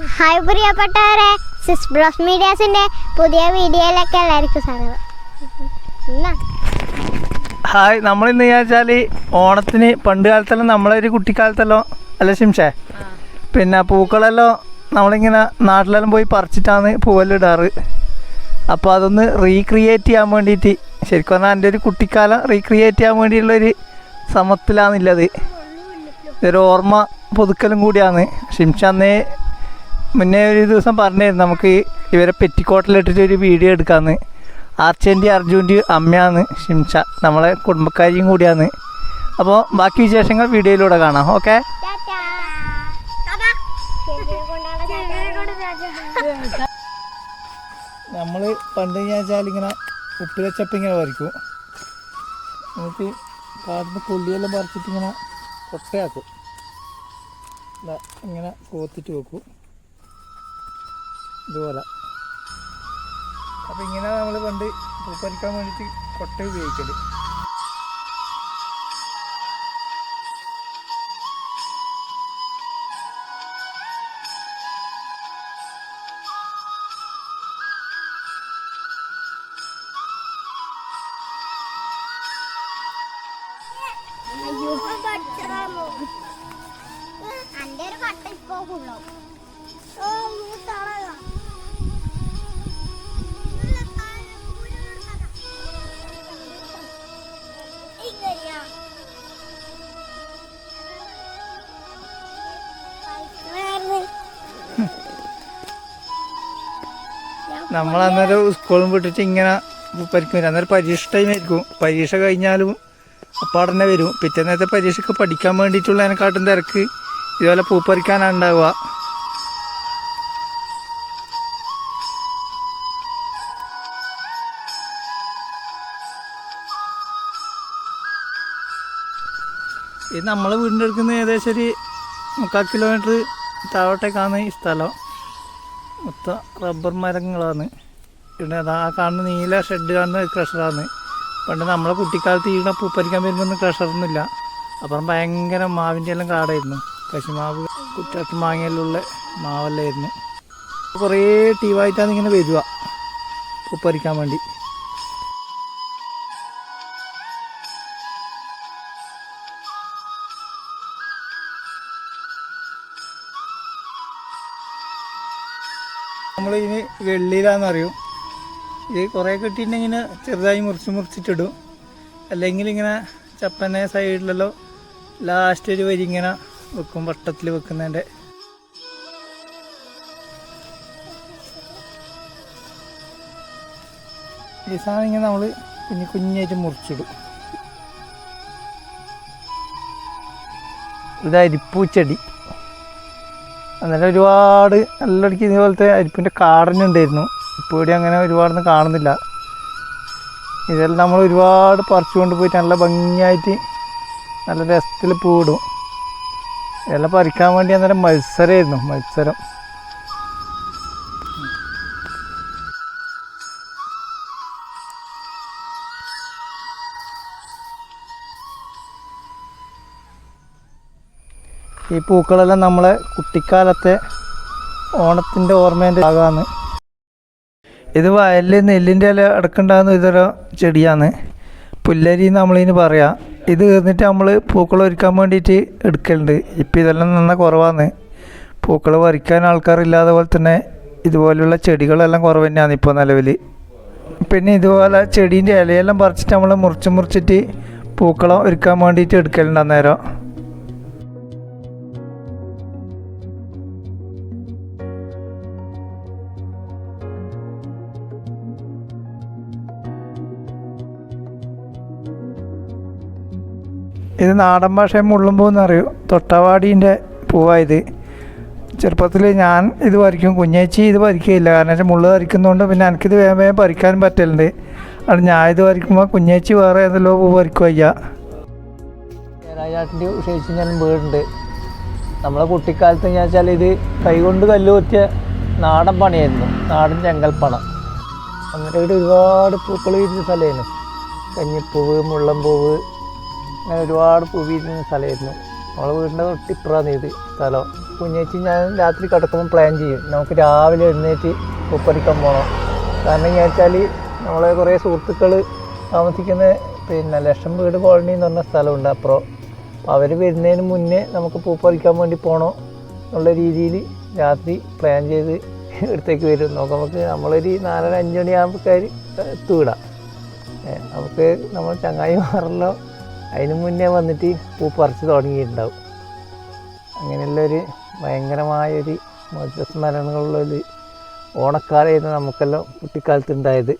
Hi പ്രിയപ്പെട്ടവരെ, സിസ് blows മീഡിയാസിൻ്റെ പുതിയ വീഡിയോയിലേക്ക് എല്ലാവർക്കും സ്വാഗതം. ഹായ്, നമ്മളിന്ന് വെച്ചാൽ ഓണത്തിന് പണ്ട് കാലത്തെല്ലാം നമ്മളൊരു കുട്ടിക്കാലത്തെല്ലാം അല്ല ശിംഷേ, പിന്നെ പൂക്കളെല്ലാം നമ്മളിങ്ങനെ നാട്ടിലെല്ലാം പോയി പറിച്ചിട്ടാണ് പൂവെല്ലാം ഇടാറ്. അപ്പോൾ അതൊന്ന് റീക്രിയേറ്റ് ചെയ്യാൻ വേണ്ടിയിട്ട്, ശരിക്കും പറഞ്ഞാൽ എൻ്റെ ഒരു കുട്ടിക്കാലം റീക്രിയേറ്റ് ചെയ്യാൻ വേണ്ടിയുള്ളൊരു ശ്രമത്തിലാണുള്ളത്. ഇതൊരു ഓർമ്മ പുതുക്കലും കൂടിയാണ്. ഷിംഷ അന്നേ മുന്നേ ഒരു ദിവസം പറഞ്ഞായിരുന്നു നമുക്ക് ഇവരെ പെറ്റിക്കോട്ടിലിട്ടിട്ട് ഒരു വീഡിയോ എടുക്കാമെന്ന്. ആർച്ചേൻ്റെയും അർജുൻ്റെയും അമ്മയാണ് ഷിംഷ, നമ്മളെ കുടുംബക്കാരിയും കൂടിയാണ്. അപ്പോൾ ബാക്കി വിശേഷങ്ങൾ വീഡിയോയിലൂടെ കാണാം. ഓക്കെ, നമ്മൾ പണ്ട് വെച്ചാൽ ഇങ്ങനെ ഉപ്പിലച്ചപ്പ് ഇങ്ങനെ പറിക്കും, എന്നിട്ട് കാടിന് പുള്ളിയെല്ലാം പറിച്ചിട്ട് ഇങ്ങനെ കൊട്ടയാക്കും, ഇങ്ങനെ കോത്തിട്ട് വെക്കും ഇതുപോലെ. അപ്പം ഇങ്ങനെ നമ്മൾ പണ്ട് പൂപ്പറിക്കാൻ വേണ്ടിയിട്ട് കൊട്ട ഉപയോഗിക്കൽ. നമ്മളന്നേരം സ്കൂളും വിട്ടിട്ട് ഇങ്ങനെ പരിക്കും. അന്നേരം പരീക്ഷ ടൈം ആയിരിക്കും. പരീക്ഷ കഴിഞ്ഞാലും അപ്പാടെ തന്നെ വരും. പിറ്റേന്നത്തെ പരീക്ഷയ്ക്ക് പഠിക്കാൻ വേണ്ടിയിട്ടുള്ള അതിനെക്കാട്ടും തിരക്ക് ഇതുപോലെ പൂപ്പറിക്കാനാണ് ഉണ്ടാവുക. ഇത് നമ്മളെ വീടിൻ്റെ അടുക്കുന്ന ഏകദേശം ഒരു 3/4 കിലോമീറ്റർ താഴോട്ടേക്കാണ് ഈ സ്ഥലം. മൊത്തം റബ്ബർ മരങ്ങളാണ്. പിന്നെ അതാ കാണുന്ന നീല ഷെഡ് കാണുന്ന ക്രഷറാണ്. പണ്ട് നമ്മളെ കുട്ടിക്കാലത്ത് ഈണ പൂപ്പരിക്കാൻ വരുമ്പോൾ ക്രഷറൊന്നുമില്ല. അപ്പുറം ഭയങ്കര മാവിൻ്റെ എല്ലാം കാടായിരുന്നു. കശുമാവ്, കുറ്റാത്തി മാങ്ങയിലുള്ള മാവല്ലായിരുന്നു. കുറേ ടീവായിട്ടാണ് ഇങ്ങനെ വരിക പൂപ്പരിക്കാൻ വേണ്ടി. നമ്മളിതിന് വെള്ളിയിലാണെന്നറിയും. ഇത് കുറേ കിട്ടിയിട്ടുണ്ടെങ്കിൽ ചെറുതായി മുറിച്ചിട്ടിടും. അല്ലെങ്കിൽ ഇങ്ങനെ ചപ്പനെ സൈഡിലല്ലോ ലാസ്റ്റ് ഒരു വരി ഇങ്ങനെ വെക്കും, വട്ടത്തിൽ വെക്കുന്നതിൻ്റെ. ഈ സാധനം ഇങ്ങനെ നമ്മൾ കുഞ്ഞായിട്ട് മുറിച്ചിടും. ഇത് അരിപ്പൂച്ചെടി. അന്നേരം ഒരുപാട് നല്ലടിക്ക് ഇതുപോലത്തെ അരിപ്പിൻ്റെ കാടനുണ്ടായിരുന്നു. ഇപ്പോൾ ഇവിടെ അങ്ങനെ ഒരുപാടൊന്നും കാണുന്നില്ല. ഇതെല്ലാം നമ്മൾ ഒരുപാട് പറിച്ചു കൊണ്ട് പോയിട്ട് നല്ല ഭംഗിയായിട്ട് നല്ല രസത്തിൽ പൂവിടും. ഇതെല്ലാം പറിക്കാൻ വേണ്ടി അന്നേരം മത്സരം. ഈ പൂക്കളെല്ലാം നമ്മളെ കുട്ടിക്കാലത്തെ ഓണത്തിൻ്റെ ഓർമ്മേൻ്റെ ഭാഗമാണ്. ഇത് വയലിൽ നെല്ലിൻ്റെ ഇല അടക്കുണ്ടാകുന്ന ഇതൊരു ചെടിയാണ്. പുല്ലരി നമ്മളിതിന് പറയാം. ഇത് തീർന്നിട്ട് നമ്മൾ പൂക്കൾ ഒരുക്കാൻ വേണ്ടിയിട്ട് എടുക്കലുണ്ട്. ഇപ്പം ഇതെല്ലാം നന്ന കുറവാണ്. പൂക്കൾ പറിക്കാൻ ആൾക്കാരില്ലാതെ പോലെ തന്നെ ഇതുപോലെയുള്ള ചെടികളെല്ലാം കുറവ് തന്നെയാണ് ഇപ്പോൾ നിലവിൽ. പിന്നെ ഇതുപോലെ ചെടീൻ്റെ ഇലയെല്ലാം പറിച്ചിട്ട് നമ്മൾ മുറിച്ചിട്ട് പൂക്കളം ഒരുക്കാൻ വേണ്ടിയിട്ട് എടുക്കലുണ്ട് അന്നേരം. ഇത് നാടൻ ഭാഷയിൽ മുള്ളുമ്പൂന്ന് അറിയും. തൊട്ടവാടീൻ്റെ പൂവായത്. ചെറുപ്പത്തിൽ ഞാൻ ഇത് പറിക്കും, കുഞ്ഞേച്ചി ഇത് പറിക്കുകയില്ല. കാരണം വെച്ചാൽ മുള്ള് പറിക്കുന്നതുകൊണ്ട് പിന്നെ എനിക്കിത് വേഗം പറിക്കാനും പറ്റലുണ്ട്. അത് ഞാൻ ഇത് പറിക്കുമ്പോൾ കുഞ്ഞേച്ചി വേറെ ഏതെല്ലോ പൂ പറിക്കുകയ്യ. രാജാട്ടിൻ്റെ ക്ഷയിച്ചാലും വീടുണ്ട്. നമ്മളെ കുട്ടിക്കാലത്ത് ഞാൻ വെച്ചാൽ ഇത് കൈകൊണ്ട് കല്ലുകൊത്തിയ നാടൻ പണിയായിരുന്നു, നാടൻ ചെങ്കൽപ്പണ. എന്നിട്ട് ഇവിടെ ഒരുപാട് പൂക്കൾ വിരിഞ്ഞ സ്ഥലമായിരുന്നു. കഞ്ഞിപ്പൂവ്, മുള്ളൻപൂവ്, അങ്ങനെ ഒരുപാട് പൂ വിരിഞ്ഞ സ്ഥലമായിരുന്നു. നമ്മളെ വീടിൻ്റെ തൊട്ടിപ്പുറമാണ് ഇത് സ്ഥലം. കുഞ്ഞേച്ചി ഞാൻ രാത്രി കിടക്കുമ്പോൾ പ്ലാൻ ചെയ്യും നമുക്ക് രാവിലെ എഴുന്നേറ്റ് പൂപ്പറിക്കാൻ പോകണം. കാരണം എന്ന് വെച്ചാൽ നമ്മളെ കുറേ സുഹൃത്തുക്കൾ താമസിക്കുന്ന പിന്നെ ലക്ഷം വീട് കോളനി എന്ന് പറഞ്ഞ സ്ഥലമുണ്ട് അപ്പുറം. അപ്പോൾ അവർ വരുന്നതിന് മുന്നേ നമുക്ക് പൂപ്പറിക്കാൻ വേണ്ടി പോകണം എന്നുള്ള രീതിയിൽ രാത്രി പ്ലാൻ ചെയ്ത് ഇടത്തേക്ക് വരും. നമുക്ക് നമ്മളൊരു 4-5 മണിയാകുമ്പോഴേക്കാർ എത്തുവിടാം. നമുക്ക് നമ്മൾ ചങ്ങായിമാരെല്ലാം അതിന് മുന്നേ വന്നിട്ട് പൂ പറിച്ച് തുടങ്ങിയിട്ടുണ്ടാവും. അങ്ങനെയുള്ളൊരു ഭയങ്കരമായൊരു മധുരസ്മരണകളുള്ളൊരു ഓണക്കാലമായിരുന്നു നമുക്കെല്ലാം കുട്ടിക്കാലത്ത് ഉണ്ടായത്.